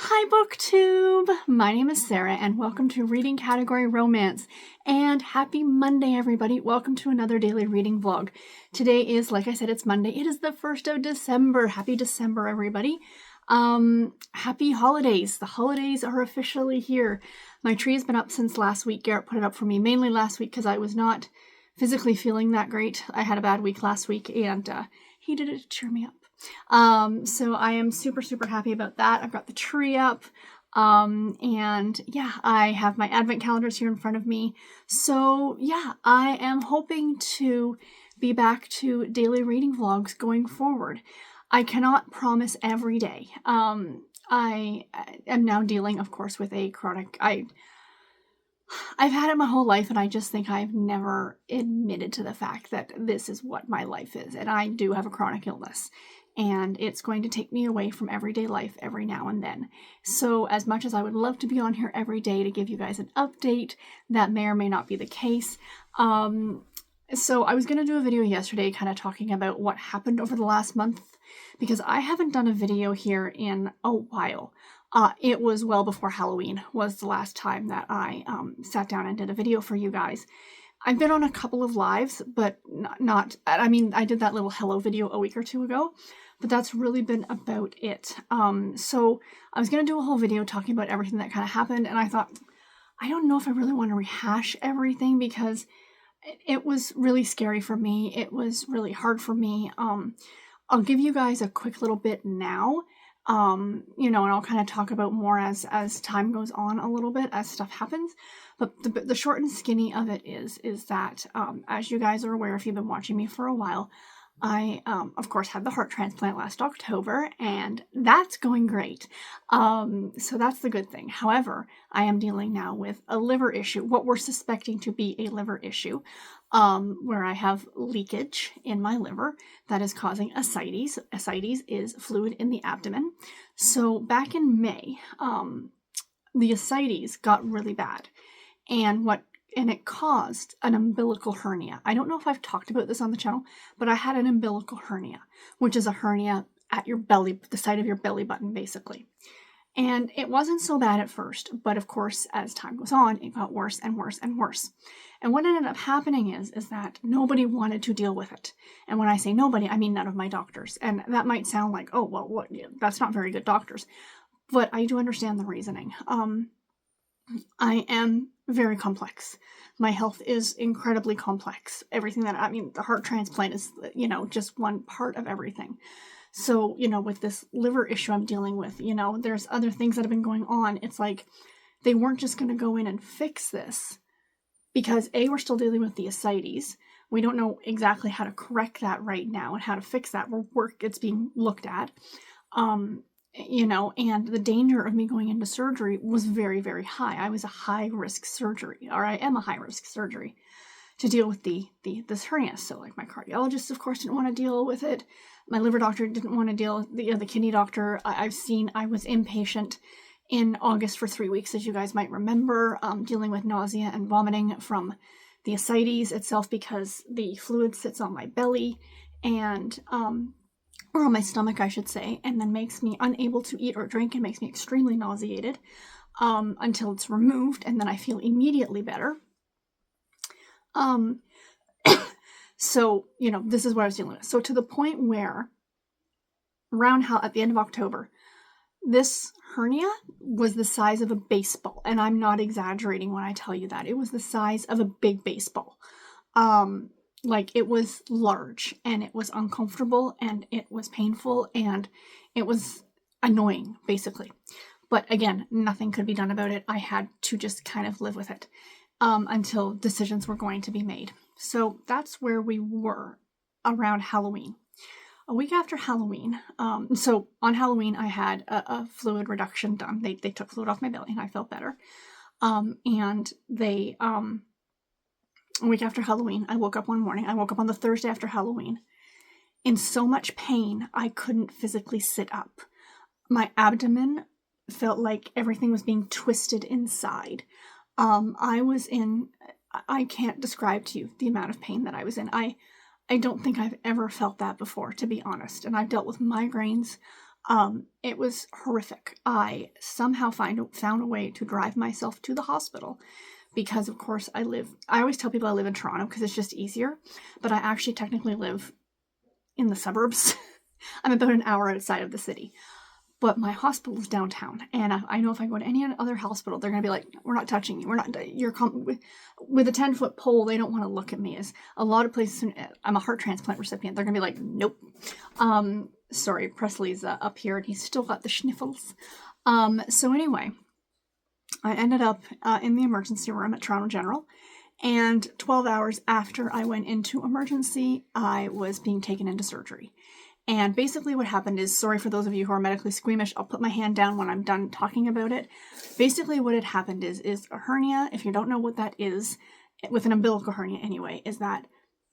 Hi BookTube! My name is Sarah and welcome to Reading Category Romance. And happy Monday everybody! Welcome to another daily reading vlog. Today is, like I said, it's Monday. It is the 1st of December. Happy December everybody. Happy holidays. The holidays are officially here. My tree has been up since last week. Garrett put it up for me mainly last week because I was not physically feeling that great. I had a bad week last week and he did it to cheer me up. So I am super happy about that. I've got the tree up, and yeah, I have my advent calendars here in front of me. So yeah, I am hoping to be back to daily reading vlogs going forward. I cannot promise every day. I am now dealing, of course, with a chronic, I've had it my whole life, and I just think I've never admitted to the fact that this is what my life is, and I do have a chronic illness. And it's going to take me away from everyday life every now and then. So as much as I would love to be on here every day to give you guys an update, that may or may not be the case. So I was going to do a video yesterday kind of talking about what happened over the last month, because I haven't done a video here in a while. It was well before Halloween was the last time that I sat down and did a video for you guys. I've been on a couple of lives, but I mean, I did that little hello video a week or two ago, but that's really been about it. So I was going to do a whole video talking about everything that kind of happened, and I thought, I don't know if I really want to rehash everything because it was really scary for me. It was really hard for me. I'll give you guys a quick little bit now, you know, and I'll kind of talk about more as time goes on a little bit, as stuff happens. But the short and skinny of it is that, as you guys are aware, if you've been watching me for a while, I, of course, had the heart transplant last October, and that's going great. So that's the good thing. However, I am dealing now with a liver issue, what we're suspecting to be a liver issue, where I have leakage in my liver that is causing ascites. Ascites is fluid in the abdomen. So back in May, the ascites got really bad. And it caused an umbilical hernia. I don't know if I've talked about this on the channel, but I had an umbilical hernia, which is a hernia at your belly, the side of your belly button, basically. And it wasn't so bad at first, but of course, as time goes on, it got worse and worse and worse. And what ended up happening is that nobody wanted to deal with it. And when I say nobody, I mean none of my doctors. And that might sound like, oh, well, what? That's not very good doctors. But I do understand the reasoning. I am very complex. My health is incredibly complex. Everything that, I mean, the heart transplant is, you know, just one part of everything. So, you know, with this liver issue I'm dealing with, you know, there's other things that have been going on. It's like they weren't just going to go in and fix this because A, we're still dealing with the ascites. We don't know exactly how to correct that right now and how to fix that. It's being looked at. You know, and the danger of me going into surgery was very high. I was a high-risk surgery, or I am a high-risk surgery to deal with this hernia. So, like, my cardiologist, of course, didn't want to deal with it. My liver doctor didn't want to deal. The kidney doctor, I was inpatient in August for 3 weeks, as you guys might remember, dealing with nausea and vomiting from the ascites itself because the fluid sits on my belly and or on my stomach, I should say, and then makes me unable to eat or drink and makes me extremely nauseated until it's removed, and then I feel immediately better. So, you know, this is what I was dealing with. So to the point where at the end of October, this hernia was the size of a baseball, and I'm not exaggerating when I tell you that. It was the size of a big baseball. Like, it was large, and it was uncomfortable, and it was painful, and it was annoying, basically. But again, nothing could be done about it. I had to just kind of live with it until decisions were going to be made. So that's where we were around Halloween. A week after Halloween, so on Halloween, I had a fluid reduction done. They took fluid off my belly, and I felt better. And they... A week after Halloween, I woke up one morning. I woke up on the Thursday after Halloween in so much pain, I couldn't physically sit up. My abdomen felt like everything was being twisted inside. I can't describe to you the amount of pain that I was in. I don't think I've ever felt that before, to be honest. And I've dealt with migraines. It was horrific. I somehow found a way to drive myself to the hospital because, of course, I always tell people I live in Toronto because it's just easier, but I actually technically live in the suburbs. I'm about an hour outside of the city. But my hospital is downtown, and I know if I go to any other hospital, they're going to be like, we're not touching you. We're not, with a 10-foot pole, they don't want to look at me. As a lot of places, I'm a heart transplant recipient, they're going to be like, nope. Sorry, Presley's up here, and he's still got the sniffles. So anyway, I ended up in the emergency room at Toronto General, and 12 hours after I went into emergency, I was being taken into surgery. And basically what happened is, sorry for those of you who are medically squeamish, I'll put my hand down when I'm done talking about it. Basically what had happened is a hernia, if you don't know what that is, with an umbilical hernia anyway, is that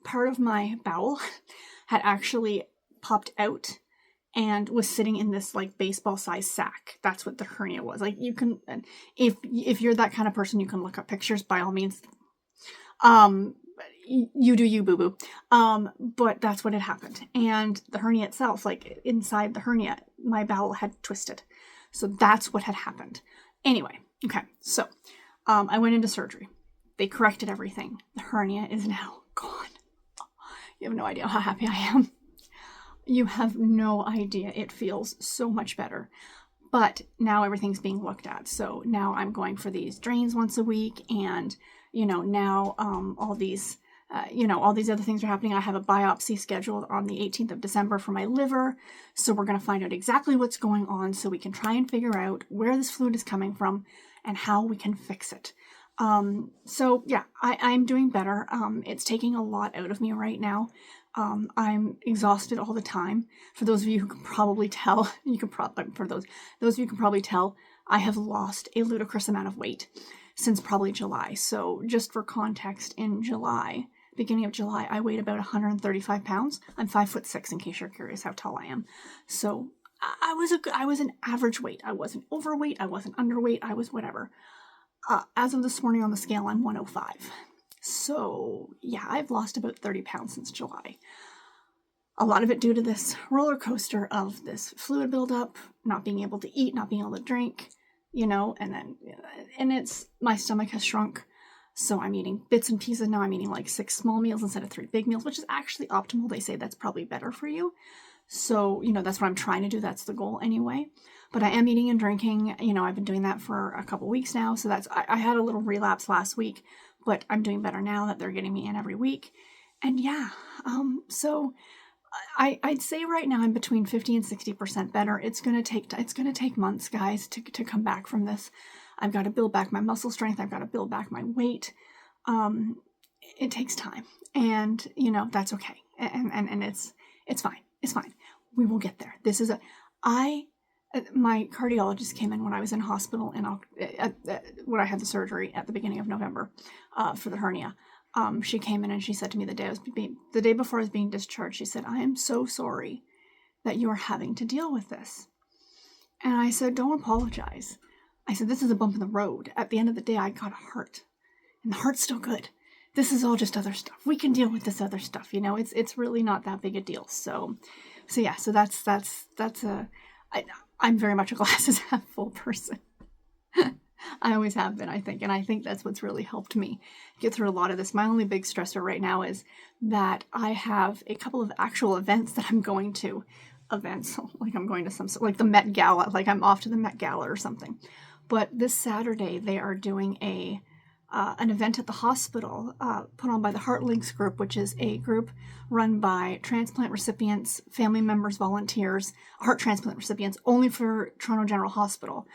part of my bowel had actually popped out and was sitting in this like baseball sized sack. That's what the hernia was. Like, you can, if you're that kind of person, you can look up pictures by all means. You do you, boo-boo. But that's what had happened. And the hernia itself, like inside the hernia, my bowel had twisted. So that's what had happened. Anyway, okay, so I went into surgery. They corrected everything. The hernia is now gone. You have no idea how happy I am. You have no idea. It feels so much better. But now everything's being looked at. So now I'm going for these drains once a week, and now all these other things are happening. I have a biopsy scheduled on the 18th of December for my liver. So we're going to find out exactly what's going on so we can try and figure out where this fluid is coming from and how we can fix it. So yeah, I'm doing better. It's taking a lot out of me right now. I'm exhausted all the time. For those of you who can probably tell, those of you can probably tell, I have lost a ludicrous amount of weight since probably July. So just for context, in July, beginning of July, I weighed about 135 pounds. I'm 5'6", in case you're curious how tall I am. So I was an average weight. I wasn't overweight. I wasn't underweight. I was whatever. As of this morning on the scale, I'm 105. So yeah, I've lost about 30 pounds since July. A lot of it due to this roller coaster of this fluid buildup, not being able to eat, not being able to drink, and it's, my stomach has shrunk. So I'm eating bits and pieces now. I'm eating like 6 small meals instead of 3 big meals, which is actually optimal. They say that's probably better for you. So, that's what I'm trying to do. That's the goal anyway. But I am eating and drinking. I've been doing that for a couple weeks now. So I had a little relapse last week, but I'm doing better now that they're getting me in every week. And yeah, so I'd say right now I'm between 50 and 60% better. It's gonna take months, guys, to come back from this. I've got to build back my muscle strength. I've got to build back my weight. It takes time, and that's okay. And it's fine. It's fine. We will get there. My cardiologist came in when I was in hospital, and when I had the surgery at the beginning of November for the hernia. She came in and she said to me the day before I was being discharged, she said, "I am so sorry that you are having to deal with this." And I said, "Don't apologize." I said, "This is a bump in the road. At the end of the day, I got a heart, and the heart's still good. This is all just other stuff. We can deal with this other stuff. It's really not that big a deal." So yeah, so I'm very much a glasses half full person. I always have been, I think. And I think that's what's really helped me get through a lot of this. My only big stressor right now is that I have a couple of actual events that I'm going to. Events, like I'm going to like the Met Gala, like I'm off to the Met Gala or something. But this Saturday, they are doing an event at the hospital put on by the Heart Links group, which is a group run by transplant recipients, family members, volunteers, heart transplant recipients, only for Toronto General Hospital.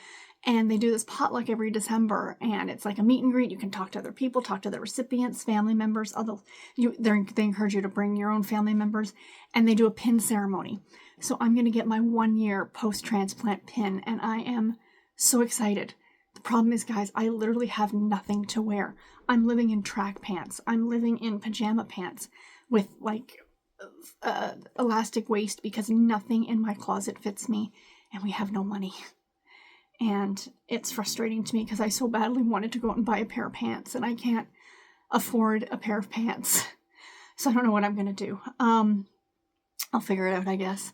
And they do this potluck every December, and it's like a meet and greet. You can talk to other people, talk to the recipients, family members. They encourage you to bring your own family members, and they do a pin ceremony. So I'm going to get my 1-year post-transplant pin, and I am so excited. The problem is, guys, I literally have nothing to wear. I'm living in track pants. I'm living in pajama pants with like elastic waist because nothing in my closet fits me, and we have no money. And it's frustrating to me because I so badly wanted to go out and buy a pair of pants, and I can't afford a pair of pants. So I don't know what I'm going to do. I'll figure it out, I guess.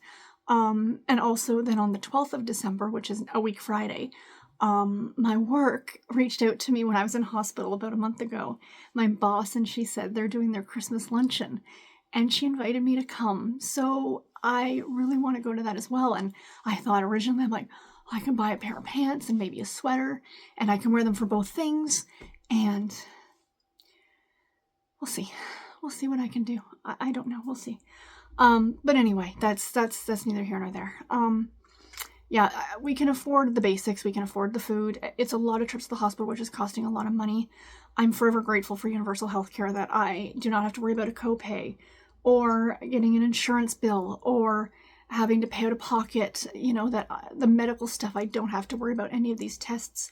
And also then on the 12th of December, which is a week Friday, my work reached out to me when I was in hospital about a month ago, my boss, and she said they're doing their Christmas luncheon, and she invited me to come. So I really want to go to that as well. And I thought originally, I'm like, I can buy a pair of pants and maybe a sweater, and I can wear them for both things, and we'll see. We'll see what I can do. I don't know. We'll see. But anyway, that's neither here nor there. Yeah, we can afford the basics. We can afford the food. It's a lot of trips to the hospital, which is costing a lot of money. I'm forever grateful for universal health care, that I do not have to worry about a copay or getting an insurance bill or having to pay out of pocket, you know, that the medical stuff, I don't have to worry about any of these tests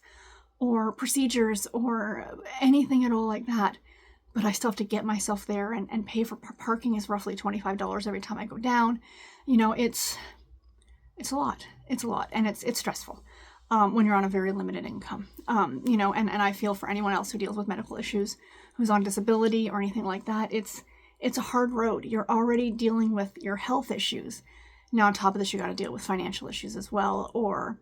or procedures or anything at all like that. But I still have to get myself there, and pay for parking is roughly $25 every time I go down. You know, it's a lot. It's a lot, and it's stressful when you're on a very limited income. You know, and I feel for anyone else who deals with medical issues, who's on disability or anything like that, it's a hard road. You're already dealing with your health issues. Now, on top of this, you got to deal with financial issues as well, or,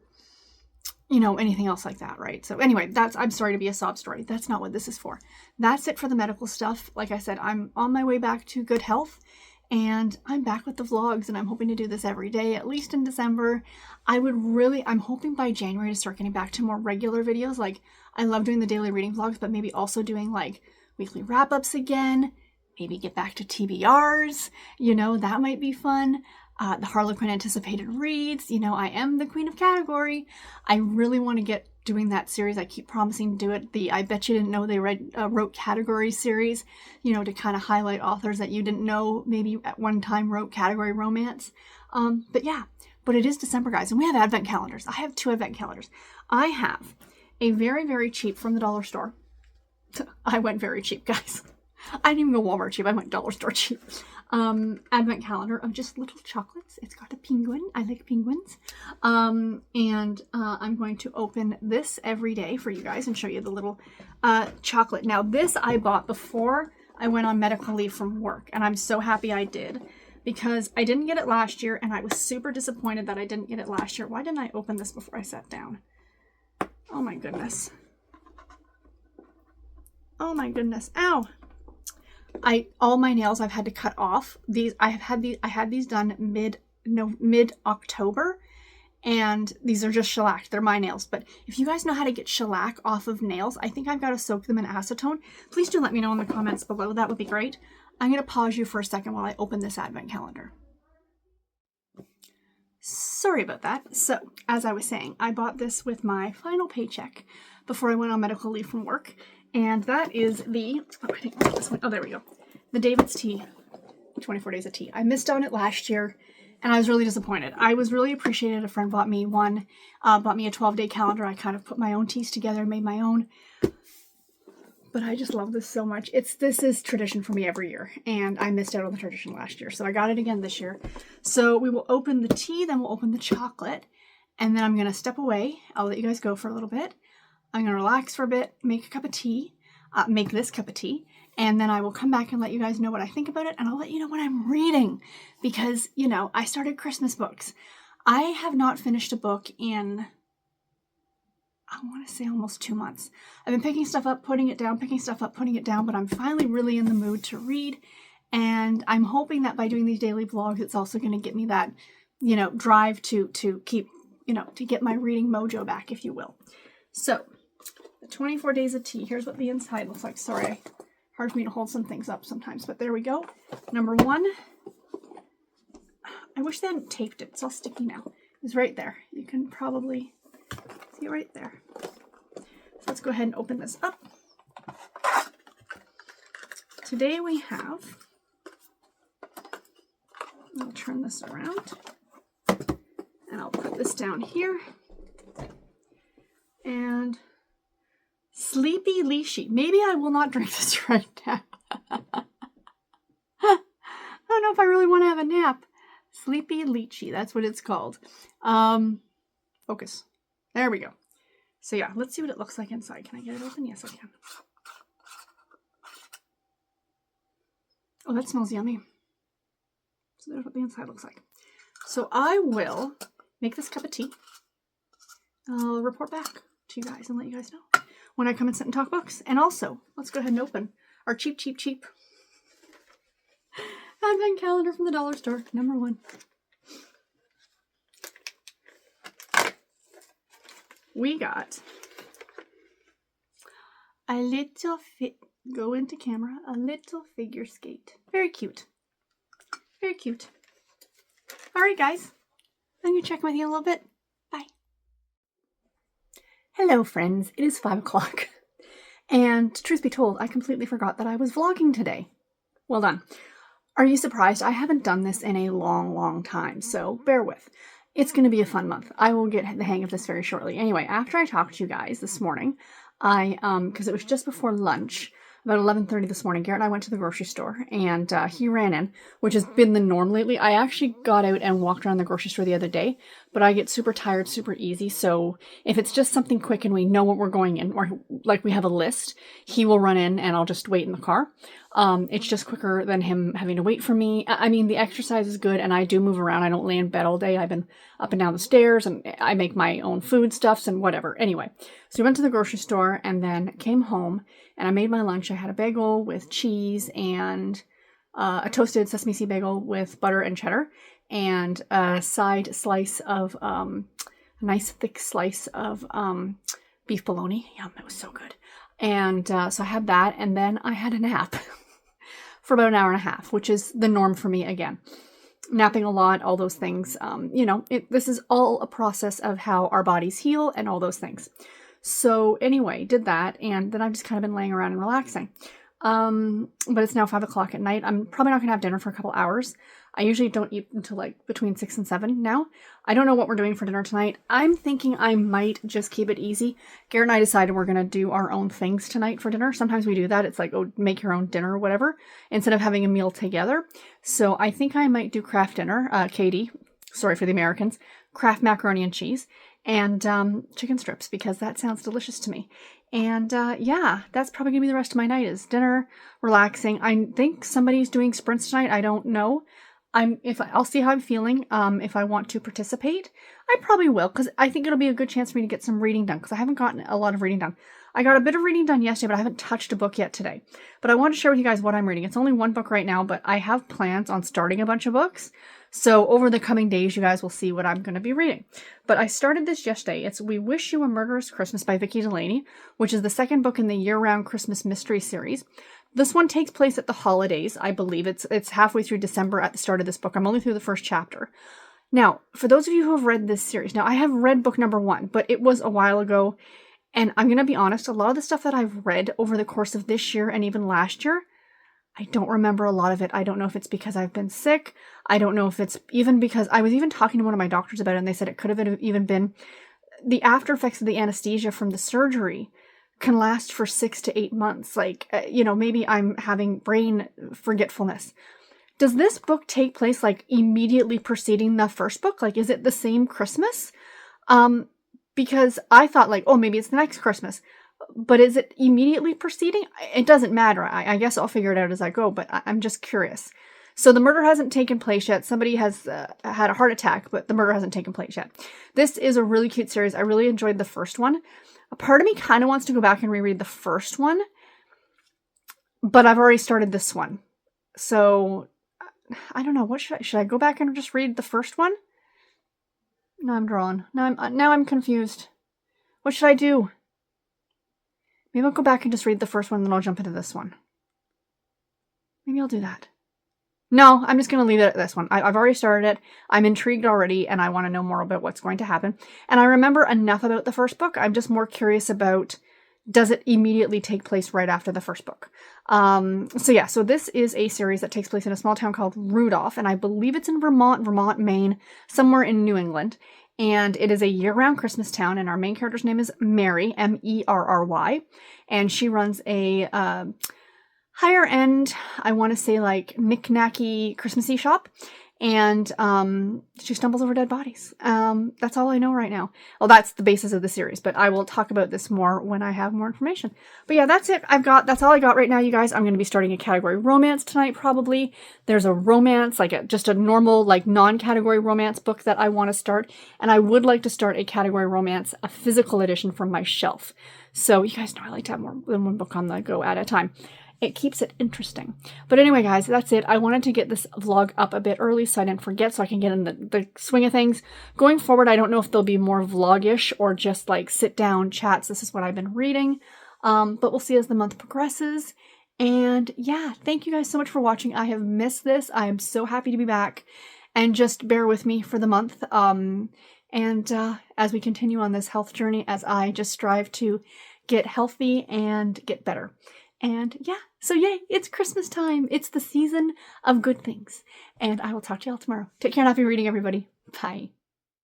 you know, anything else like that, right? So anyway, I'm sorry to be a sob story. That's not what this is for. That's it for the medical stuff. Like I said, I'm on my way back to good health, and I'm back with the vlogs, and I'm hoping to do this every day, at least in December. I'm hoping by January to start getting back to more regular videos. Like, I love doing the daily reading vlogs, but maybe also doing like weekly wrap-ups again. Maybe get back to TBRs, you know, that might be fun. The Harlequin anticipated reads, you know, I am the queen of category. I really want to get doing that series. I keep promising to do it. The I Bet You Didn't Know They Wrote Category series, you know, to kind of highlight authors that you didn't know maybe at one time wrote category romance. But yeah, but it is December, guys, and we have advent calendars. I have 2 advent calendars. I have a very, very cheap from the dollar store. I went very cheap, guys. I didn't even go Walmart cheap. I went dollar store cheap. Advent calendar of just little chocolates. It's got a penguin. I like penguins. I'm going to open this every day for you guys and show you the little chocolate. Now, this I bought before I went on medical leave from work, and I'm so happy I did, because I didn't get it last year, and I was super disappointed that I didn't get it last year. Why didn't I open this before I sat down? Oh my goodness. Oh my goodness. Ow. All my nails I've had to cut off. I had these done mid-October, and these are just shellacked. They're my nails. But if you guys know how to get shellac off of nails, I think I've got to soak them in acetone. Please do let me know in the comments below. That would be great. I'm going to pause you for a second while I open this advent calendar. Sorry about that. So, as I was saying, I bought this with my final paycheck before I went on medical leave from work. And that is the, I think this one. Oh, there we go. The David's Tea, 24 Days of Tea. I missed on it last year, and I was really disappointed. I was really appreciated. A friend bought me one, bought me a 12-day calendar. I kind of put my own teas together, made my own. But I just love this so much. This is tradition for me every year, and I missed out on the tradition last year, so I got it again this year. So we will open the tea, then we'll open the chocolate, and then I'm going to step away. I'll let you guys go for a little bit. I'm going to relax for a bit, make a cup of tea, make this cup of tea, and then I will come back and let you guys know what I think about it, and I'll let you know what I'm reading, because, you know, I started Christmas books. I have not finished a book in, I want to say, almost 2 months. I've been picking stuff up, putting it down, picking stuff up, putting it down, but I'm finally really in the mood to read, and I'm hoping that by doing these daily vlogs, it's also going to get me that, you know, drive to keep, you know, to get my reading mojo back, if you will. So, the 24 Days of Tea. Here's what the inside looks like. Sorry, hard for me to hold some things up sometimes, but there we go. Number 1. I wish they hadn't taped it. It's all sticky now. It's right there. You can probably see it right there. So let's go ahead and open this up. Today we have, I'll turn this around, and I'll put this down here. And Sleepy Lychee. Maybe I will not drink this right now. I don't know if I really want to have a nap. Sleepy Lychee. That's what it's called. Focus. There we go. So yeah, let's see what it looks like inside. Can I get it open? Yes, I can. Oh, that smells yummy. So there's what the inside looks like. So I will make this cup of tea. I'll report back to you guys and let you guys know when I come and sit and talk books. And also, let's go ahead and open our cheap advent calendar from the dollar store, number 1. We got a little go into camera, a little figure skate. Very cute. Very cute. All right, guys. I'm going to check with you a little bit. Bye. Hello, friends. It is 5 o'clock. And truth be told, I completely forgot that I was vlogging today. Well done. Are you surprised? I haven't done this in a long time, so bear with. It's going to be a fun month. I will get the hang of this very shortly. Anyway, after I talked to you guys this morning, because it was just before lunch, about 11:30 this morning, Garrett and I went to the grocery store, and he ran in, which has been the norm lately. I actually got out and walked around the grocery store the other day, but I get super tired super easy, so if it's just something quick and we know what we're going in, or like we have a list, he will run in and I'll just wait in the car. It's just quicker than him having to wait for me. I mean, the exercise is good, and I do move around. I don't lay in bed all day. I've been up and down the stairs, and I make my own foodstuffs and whatever. Anyway, so we went to the grocery store and then came home, and I made my lunch. I had a bagel with cheese and a toasted sesame seed bagel with butter and cheddar, and a side slice of, a nice thick slice of beef bologna. Yum, it was so good. And so I had that, and then I had a nap for about an hour and a half, which is the norm for me again. Napping a lot, all those things. This is all a process of how our bodies heal and all those things. So anyway, did that, and then I've just kind of been laying around and relaxing. But it's now 5 o'clock at night. I'm probably not going to have dinner for a couple hours. I usually don't eat until like between 6 and 7 now. I don't know what we're doing for dinner tonight. I'm thinking I might just keep it easy. Garrett and I decided we're going to do our own things tonight for dinner. Sometimes we do that. It's like, oh, make your own dinner or whatever, instead of having a meal together. So I think I might do Kraft dinner. Katie, sorry for the Americans, Kraft macaroni and cheese, and chicken strips, because that sounds delicious to me. And yeah, that's probably going to be the rest of my night, is dinner, relaxing. I think somebody's doing sprints tonight. I don't know. I'll see how I'm feeling. If I want to participate, I probably will, because I think it'll be a good chance for me to get some reading done, because I haven't gotten a lot of reading done. I got a bit of reading done yesterday, but I haven't touched a book yet today. But I want to share with you guys what I'm reading. It's only one book right now, but I have plans on starting a bunch of books. So over the coming days, you guys will see what I'm going to be reading. But I started this yesterday. It's We Wish You a Murderous Christmas by Vicki Delaney, which is the second book in the year-round Christmas mystery series. This one takes place at the holidays, I believe. It's halfway through December at the start of this book. I'm only through the first chapter. Now, for those of you who have read this series, now I have read book number 1, but it was a while ago. And I'm going to be honest, a lot of the stuff that I've read over the course of this year and even last year, I don't remember a lot of it. I don't know if it's because I've been sick. I don't know if it's even because I was even talking to one of my doctors about it, and they said it could have even been the after effects of the anesthesia from the surgery can last for 6 to 8 months. Like, maybe I'm having brain forgetfulness. Does this book take place like immediately preceding the first book? Like, is it the same Christmas? Because I thought like, oh, maybe it's the next Christmas. But is it immediately preceding? It doesn't matter. I guess I'll figure it out as I go, but I'm just curious. So the murder hasn't taken place yet. Somebody has had a heart attack, but the murder hasn't taken place yet. This is a really cute series. I really enjoyed the first one. A part of me kind of wants to go back and reread the first one, but I've already started this one. So I don't know. What should I go back and just read the first one? No, I'm drawn. Now I'm confused. What should I do? Maybe I'll go back and just read the first one, and then I'll jump into this one. Maybe I'll do that. No, I'm just going to leave it at this one. I've already started it. I'm intrigued already, and I want to know more about what's going to happen. And I remember enough about the first book. I'm just more curious about, does it immediately take place right after the first book? So this is a series that takes place in a small town called Rudolph, and I believe it's in Vermont, Maine, somewhere in New England. And it is a year-round Christmas town, and our main character's name is Mary, M-E-R-R-Y, and she runs a higher-end, I want to say like knick-knacky Christmassy shop, and she stumbles over dead bodies. That's all I know right now. Well, that's the basis of the series, but I will talk about this more when I have more information. But yeah, that's it. That's all I got right now, you guys. I'm going to be starting a category romance tonight, probably. There's a romance, like just a normal, like non-category romance book that I want to start, and I would like to start a category romance, a physical edition from my shelf. So you guys know I like to have more than one book on the go at a time. It keeps it interesting. But anyway, guys, that's it. I wanted to get this vlog up a bit early so I didn't forget, so I can get in the swing of things. Going forward, I don't know if there'll be more vlog-ish or just like sit down chats. This is what I've been reading. But we'll see as the month progresses. And yeah, thank you guys so much for watching. I have missed this. I am so happy to be back. And just bear with me for the month. As we continue on this health journey, as I just strive to get healthy and get better. And yeah, so yay, it's Christmas time. It's the season of good things. And I will talk to y'all tomorrow. Take care and happy reading, everybody. Bye.